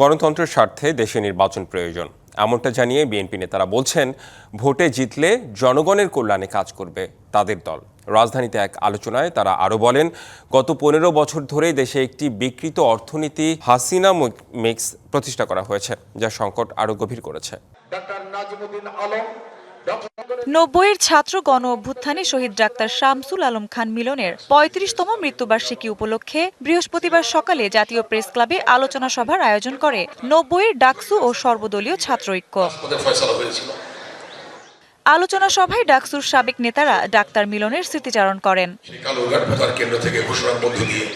গণতন্ত্রের স্বার্থে দেশে নির্বাচন প্রয়োজন, এমনটা জানিয়ে বিএনপি নেতারা বলছেন ভোটে জিতলে জনগণের কল্যাণে কাজ করবে তাদের দল। রাজধানীতে এক আলোচনায় তারা আরও বলেন, গত 15 বছর ধরেই দেশে একটি বিকৃত অর্থনীতি হাসিনা মিক্স প্রতিষ্ঠা করা হয়েছে, যা সংকট আরও গভীর করেছে। 90-এর ছাত্র গণ অভ্যুত্থানে শহীদ ডাক্তার শামসুল আলম খান মিলনের 35তম মৃত্যুবার্ষিকী উপলক্ষে বৃহস্পতিবার সকালে জাতীয় প্রেস ক্লাবে আলোচনা সভার আয়োজন করে 90-এর ডাকসু ও সর্বদলীয় ছাত্র ঐক্য। আলোচনা সভায় ডাকসুর সাবেক নেতারা ডাক্তার মিলনের স্মৃতিচারণ করেন। কেন্দ্র থেকে ঘোষণার মধ্য দিয়ে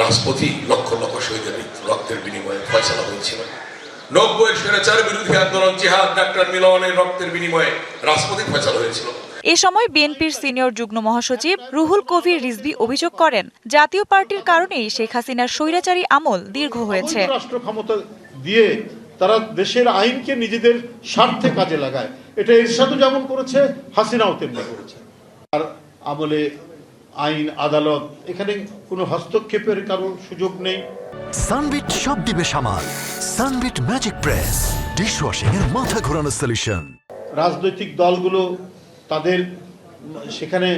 রাষ্ট্রপতি লক্ষ লক্ষ শহীদের রক্তের বিনিময়ে ফয়সালা হয়েছিল। 90-এর স্বৈরাচার বিরোধী আন্দোলন জিহাদ ডাক্তার মিলনের রক্তের বিনিময়ে রাষ্ট্রপতি ফয়সালা হয়েছিল। এ সময় বিএনপির সিনিয়র যুগ্ম মহাসচিব রুহুল কবির রিজভী অভিযোগ করেন, জাতীয় পার্টির কারণেই শেখ হাসিনার স্বৈরাচারী আমল দীর্ঘ হয়েছে। রাষ্ট্র ক্ষমতা দিয়ে তারা দেশের আইনকে নিজেদের স্বার্থে কাজে লাগায়। এটা এরশাদও যেমন করেছে, হাসিনাও তেমনি করেছে। আর আমলে আইন আদালত এখানে কোনো হস্তক্ষেপের কারণ সুযোগ নেই। সানবিট সব দিবে সামাল। সানবিট ম্যাজিক প্রেস ডিশওয়াশিং এর মাথা ঘোরানো সলিউশন। রাজনৈতিক দলগুলো তাদের সেখানে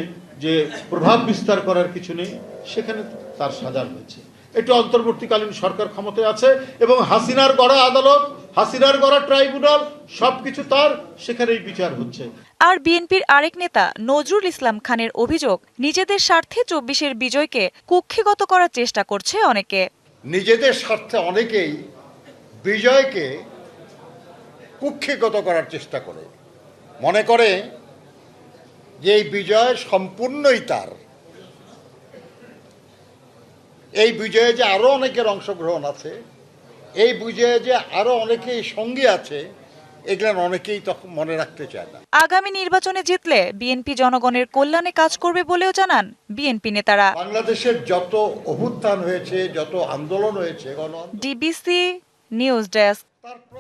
যে প্রভাব বিস্তার করার কিছু নেই, সেখানে তার সাজা হয়েছে। এটা অন্তর্বর্তীকালীন সরকার ক্ষমতায় আছে এবং হাসিনার গড়া আদালত, হাসিনার গড়া ট্রাইব্যুনাল সবকিছু তার, সেখানেই বিচার হচ্ছে। আর বিএনপির আরেক নেতা নজরুল ইসলাম খানের অভিযোগ, নিজেদের স্বার্থে 24-এর বিজয়কে কুক্ষিগত করার চেষ্টা করছে অনেকে। নিজেদের স্বার্থে অনেকেই বিজয়কে কুক্ষিগত করার চেষ্টা করে, মনে করে যে এই বিজয় সম্পূর্ণই তার। এই বিজয়ে যে আরো অনেকের অংশগ্রহণ আছে, এই বিজয়ে যে আরো অনেকেই সঙ্গী আছে, এগুলো অনেকেই তখন মনে রাখতে চায় না। আগামী নির্বাচনে জিতলে বিএনপি জনগণের কল্যাণে কাজ করবে বলেও জানান বিএনপি নেতারা। বাংলাদেশের যত অভ্যুত্থান হয়েছে, যত আন্দোলন হয়েছে, ডিবিসি নিউজ ডেস্ক।